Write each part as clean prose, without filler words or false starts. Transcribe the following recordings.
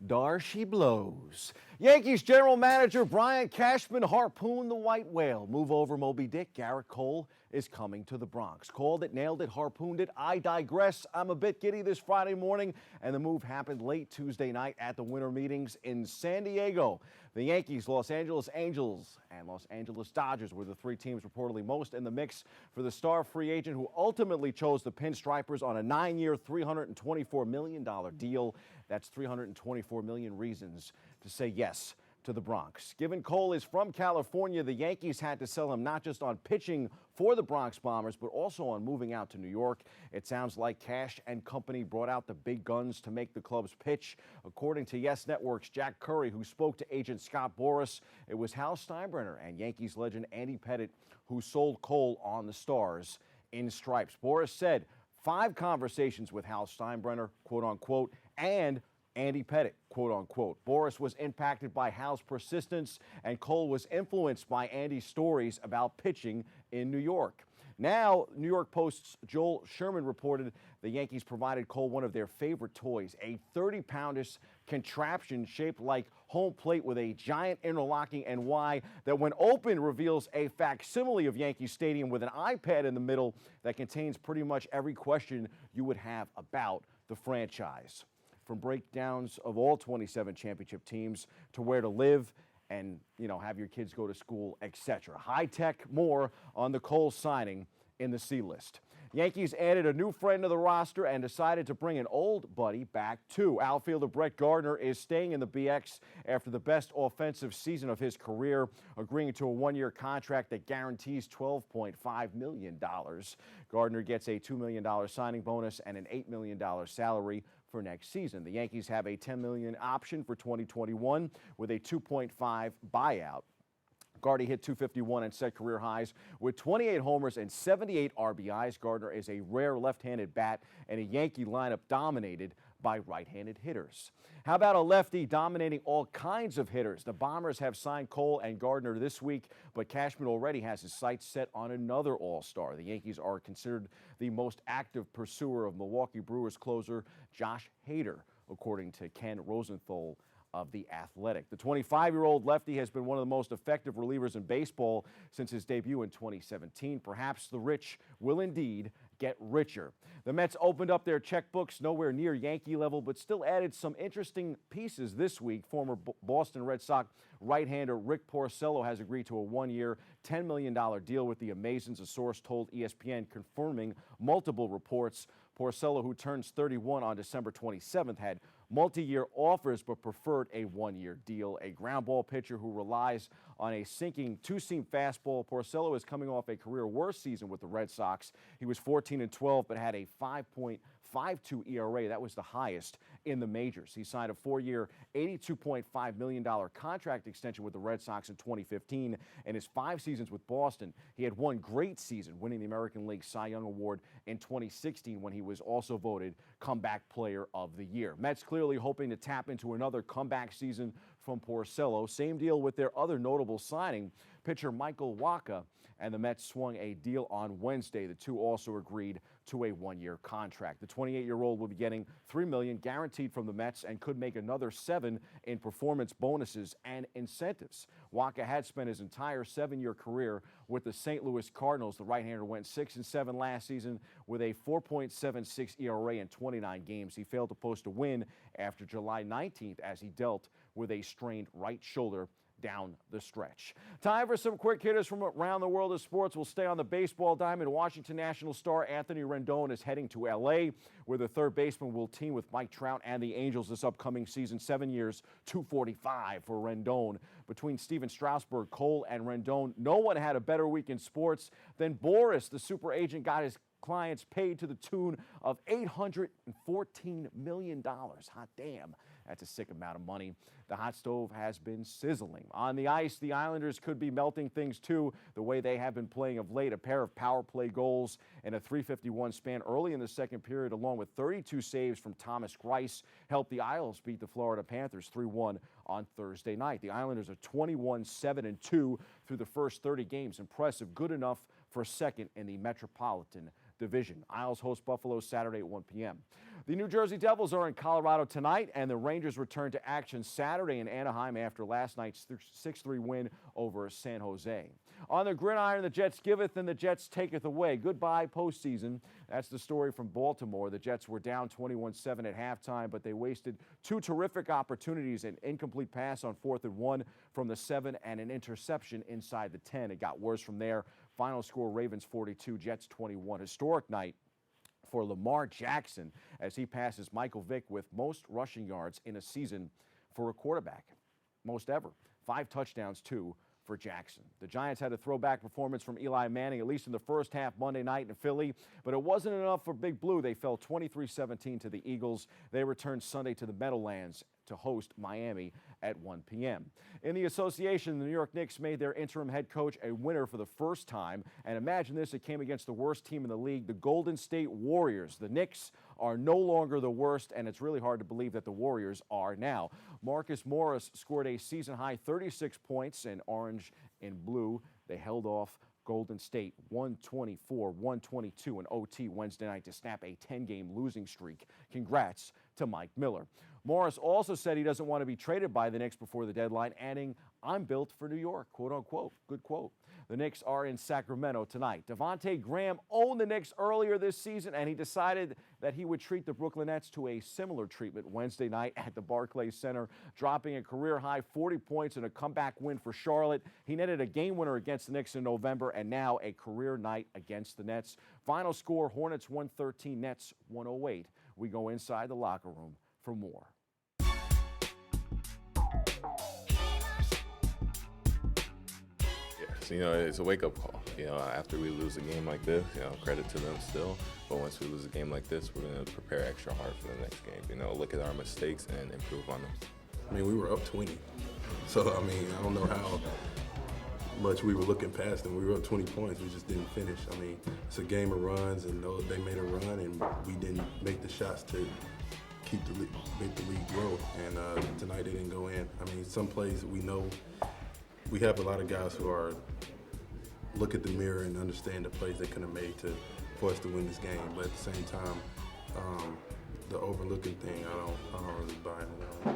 Dar she blows. Yankees general manager Brian Cashman harpooned the white whale. Move over, Moby Dick. Garrett Cole is coming to the Bronx. Called it, nailed it, harpooned it. I digress. I'm a bit giddy this Friday morning, and the move happened late Tuesday night at the winter meetings in San Diego. The Yankees, Los Angeles Angels, and Los Angeles Dodgers were the three teams reportedly most in the mix for the star free agent who ultimately chose the Pinstripers on a 9-year, $324 million deal. That's 324 million reasons to say yes to the Bronx. Given Cole is from California, the Yankees had to sell him not just on pitching for the Bronx Bombers, but also on moving out to New York. It sounds like Cash and company brought out the big guns to make the club's pitch. According to Yes Network's Jack Curry, who spoke to agent Scott Boras, it was Hal Steinbrenner and Yankees legend Andy Pettitte who sold Cole on the Stars in stripes. Boras said 5 conversations with Hal Steinbrenner, quote unquote, and Andy Pettitte, quote unquote. Boras was impacted by Hal's persistence, and Cole was influenced by Andy's stories about pitching in New York. Now, New York Post's Joel Sherman reported the Yankees provided Cole one of their favorite toys, a 30-poundish contraption shaped like home plate with a giant interlocking NY that, when opened, reveals a facsimile of Yankee Stadium with an iPad in the middle that contains pretty much every question you would have about the franchise. From breakdowns of all 27 championship teams to where to live and, have your kids go to school, etc. High tech, more on the Cole signing in the C list. Yankees added a new friend to the roster and decided to bring an old buddy back too. Outfielder Brett Gardner is staying in the BX after the best offensive season of his career, agreeing to a 1-year contract that guarantees $12.5 million. Gardner gets a $2 million signing bonus and an $8 million salary for next season. The Yankees have a $10 million option for 2021 with a $2.5 buyout. Gardy hit .251 and set career highs with 28 homers and 78 RBIs. Gardner is a rare left-handed bat and a Yankee lineup dominated by right-handed hitters. How about a lefty dominating all kinds of hitters? The Bombers have signed Cole and Gardner this week, but Cashman already has his sights set on another all-star. The Yankees are considered the most active pursuer of Milwaukee Brewers closer Josh Hader, according to Ken Rosenthal of The Athletic. The 25-year-old lefty has been one of the most effective relievers in baseball since his debut in 2017. Perhaps the rich will indeed get richer. The Mets opened up their checkbooks nowhere near Yankee level, but still added some interesting pieces this week. Former Boston Red Sox right-hander Rick Porcello has agreed to a 1-year, $10 million deal with the Amazons, a source told ESPN, confirming multiple reports. Porcello, who turns 31 on December 27th, had multi-year offers but preferred a 1-year deal. A ground ball pitcher who relies on a sinking two-seam fastball, Porcello is coming off a career worst season with the Red Sox. He was 14-12 but had a 5.52 ERA. That was the highest in the majors. He signed a 4-year, $82.5 million contract extension with the Red Sox in 2015. In his 5 seasons with Boston, he had one great season, winning the American League Cy Young Award in 2016 when he was also voted Comeback Player of the Year. Mets clearly hoping to tap into another comeback season from Porcello. Same deal with their other notable signing, pitcher Michael Wacha, and the Mets swung a deal on Wednesday. The two also agreed to a 1-year contract. The 28-year-old will be getting $3 million guaranteed from the Mets and could make another $7 million in performance bonuses and incentives. Wacha had spent his entire 7-year career with the St. Louis Cardinals. The right-hander went 6-7 last season with a 4.76 ERA in 29 games. He failed to post a win after July 19th as he dealt with a strained right shoulder down the stretch. Time for some quick hitters from around the world of sports. We'll stay on the baseball diamond. Washington National star Anthony Rendon is heading to L.A., where the third baseman will team with Mike Trout and the Angels this upcoming season. 7 years, $245 for Rendon. Between Steven Strasburg, Cole, and Rendon, no one had a better week in sports than Boras. The super agent got his clients paid to the tune of $814 million. Hot damn. That's a sick amount of money. The hot stove has been sizzling. On the ice, the Islanders could be melting things too, the way they have been playing of late. A pair of power play goals and a .351 span early in the second period, along with 32 saves from Thomas Greiss, helped the Isles beat the Florida Panthers 3-1 on Thursday night. The Islanders are 21-7-2 through the first 30 games. Impressive, good enough for second in the Metropolitan division. Isles host Buffalo Saturday at 1 p.m. The New Jersey Devils are in Colorado tonight, and the Rangers return to action Saturday in Anaheim after last night's 6-3 win over San Jose. On the gridiron, the Jets giveth and the Jets taketh away. Goodbye postseason. That's the story from Baltimore. The Jets were down 21-7 at halftime, but they wasted two terrific opportunities, an incomplete pass on 4th and 1 from the 7 and an interception inside the 10. It got worse from there. Final score, Ravens 42, Jets 21. Historic night for Lamar Jackson as he passes Michael Vick with most rushing yards in a season for a quarterback. Most ever. 5 touchdowns, too, for Jackson. The Giants had a throwback performance from Eli Manning, at least in the first half Monday night in Philly, but it wasn't enough for Big Blue. They fell 23-17 to the Eagles. They returned Sunday to the Meadowlands to host Miami at 1 p.m. In the association, the New York Knicks made their interim head coach a winner for the first time. And imagine this, it came against the worst team in the league, the Golden State Warriors. The Knicks are no longer the worst, and it's really hard to believe that the Warriors are now. Marcus Morris scored a season-high 36 points in orange and blue. They held off Golden State 124-122 in OT Wednesday night to snap a 10-game losing streak. Congrats to Mike Miller. Morris also said he doesn't want to be traded by the Knicks before the deadline, adding, "I'm built for New York," quote unquote. Good quote. The Knicks are in Sacramento tonight. Devontae Graham owned the Knicks earlier this season, and he decided that he would treat the Brooklyn Nets to a similar treatment Wednesday night at the Barclays Center, dropping a career-high 40 points in a comeback win for Charlotte. He netted a game winner against the Knicks in November, and now a career night against the Nets. Final score, Hornets 113, Nets 108. We go inside the locker room for more. You know, it's a wake-up call. You know, after we lose a game like this, you know, credit to them still. But once we lose a game like this, we're going to prepare extra hard for the next game. You know, look at our mistakes and improve on them. I mean, we were up 20. So, I mean, I don't know how much we were looking past them. We were up 20 points. We just didn't finish. I mean, it's a game of runs, and they made a run, and we didn't make the shots to make the lead grow. And tonight they didn't go in. I mean, some plays we know. We have a lot of guys who are look at the mirror and understand the plays they could have made for us to win this game. But at the same time, the overlooking thing, I don't really buy into that.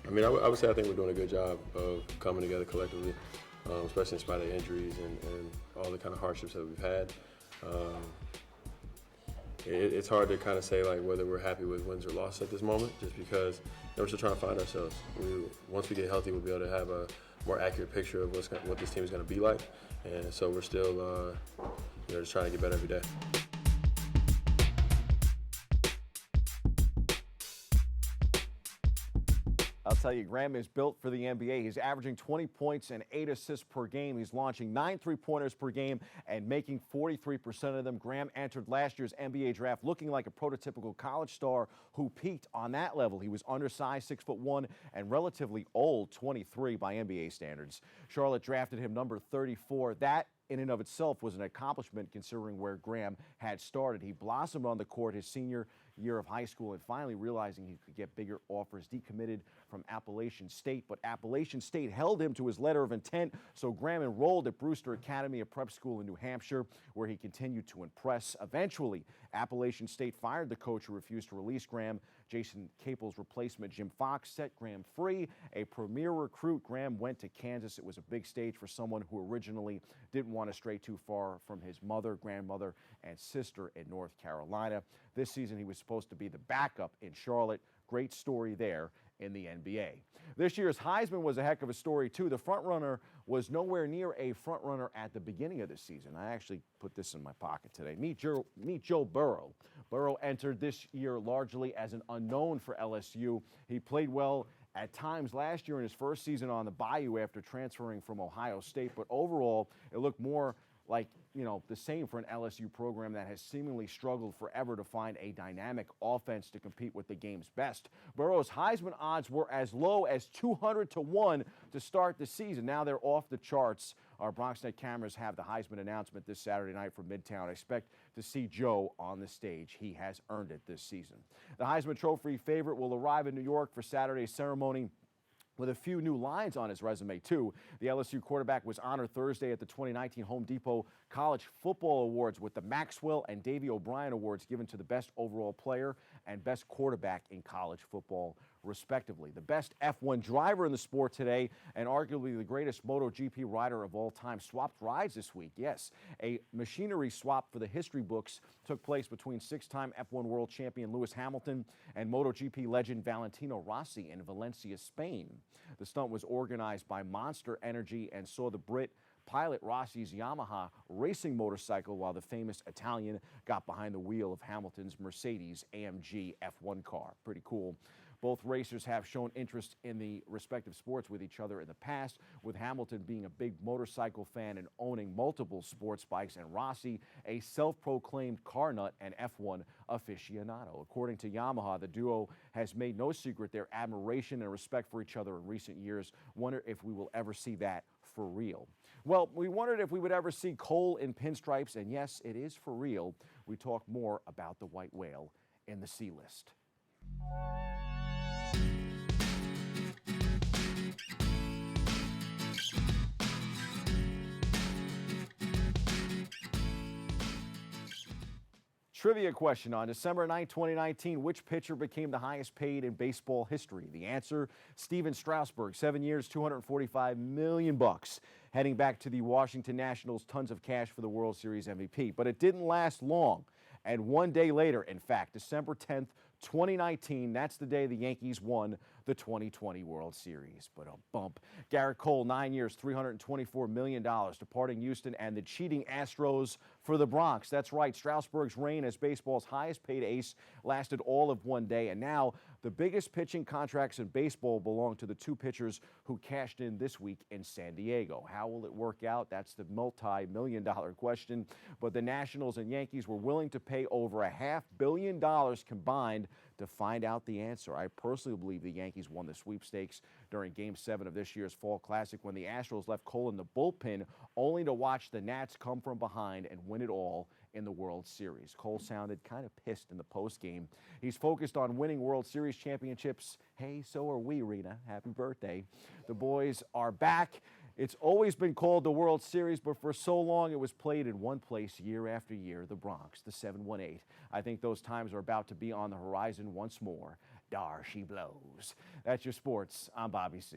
I mean, I would say I think we're doing a good job of coming together collectively, especially in spite of injuries and all the kind of hardships that we've had. It's hard to kind of say like whether we're happy with wins or losses at this moment, just because we're still trying to find ourselves. Once we get healthy, we'll be able to have a more accurate picture of what this team is going to be like, and so we're still, just trying to get better every day. I'll tell you, Graham is built for the NBA. He's averaging 20 points and 8 assists per game. He's launching 9 three-pointers per game and making 43% of them. Graham entered last year's NBA draft looking like a prototypical college star who peaked on that level. He was undersized, 6'1", and relatively old, 23 by NBA standards. Charlotte drafted him number 34. That in and of itself was an accomplishment considering where Graham had started. He blossomed on the court his senior year of high school, and finally realizing he could get bigger offers, decommitted from Appalachian State, but Appalachian State held him to his letter of intent, so Graham enrolled at Brewster Academy, a prep school in New Hampshire, where he continued to impress. Eventually, Appalachian State fired the coach who refused to release Graham. Jason Capel's replacement, Jim Fox, set Graham free. A premier recruit, Graham went to Kansas. It was a big stage for someone who originally didn't want to stray too far from his mother, grandmother, and sister in North Carolina. This season, he was supposed to be the backup in Charlotte. Great story there in the NBA. This year's Heisman was a heck of a story, too. The frontrunner was nowhere near a frontrunner at the beginning of the season. I actually put this in my pocket today. Meet Joe Burrow. Burrow entered this year largely as an unknown for LSU. He played well at times last year in his first season on the Bayou after transferring from Ohio State, but overall, it looked more like, the same for an LSU program that has seemingly struggled forever to find a dynamic offense to compete with the game's best. Burrow's Heisman odds were as low as 200-1 to start the season. Now they're off the charts. Our BronxNet cameras have the Heisman announcement this Saturday night from Midtown. I expect to see Joe on the stage. He has earned it this season. The Heisman Trophy favorite will arrive in New York for Saturday's ceremony. with a few new lines on his resume, too. The LSU quarterback was honored Thursday at the 2019 Home Depot College Football Awards with the Maxwell and Davey O'Brien Awards given to the best overall player and best quarterback in college football, respectively. The best F1 driver in the sport today and arguably the greatest MotoGP rider of all time swapped rides this week. Yes, a machinery swap for the history books took place between six-time F1 world champion Lewis Hamilton and MotoGP legend Valentino Rossi in Valencia, Spain. The stunt was organized by Monster Energy and saw the Brit pilot Rossi's Yamaha racing motorcycle while the famous Italian got behind the wheel of Hamilton's Mercedes AMG F1 car. Pretty cool. Both racers have shown interest in the respective sports with each other in the past, with Hamilton being a big motorcycle fan and owning multiple sports bikes, and Rossi a self-proclaimed car nut and F1 aficionado. According to Yamaha, the duo has made no secret their admiration and respect for each other in recent years. Wonder if we will ever see that for real. Well, we wondered if we would ever see Cole in pinstripes, and yes, it is for real. We talk more about the white whale in the C list. Trivia question on December 9, 2019, which pitcher became the highest paid in baseball history? The answer, Steven Strasburg, 7 years, $245 million. Heading back to the Washington Nationals, tons of cash for the World Series MVP. But it didn't last long. And one day later, in fact, December 10th, 2019, that's the day the Yankees won the 2020 World Series. But a bump. Garrett Cole, 9 years, $324 million, departing Houston and the cheating Astros for the Bronx. That's right, Strasburg's reign as baseball's highest paid ace lasted all of one day. And now the biggest pitching contracts in baseball belong to the two pitchers who cashed in this week in San Diego. How will it work out? That's the multi-million-dollar question. But the Nationals and Yankees were willing to pay over $500 million combined to find out the answer. I personally believe the Yankees won the sweepstakes during Game 7 of this year's Fall Classic when the Astros left Cole in the bullpen only to watch the Nats come from behind and win it all in the World Series. Cole sounded kind of pissed in the postgame. He's focused on winning World Series championships. Hey, so are we, Rena. Happy birthday. The boys are back. It's always been called the World Series, but for so long it was played in one place year after year, the Bronx, the 718. I think those times are about to be on the horizon once more. Dar she blows. That's your sports. I'm Bobby C.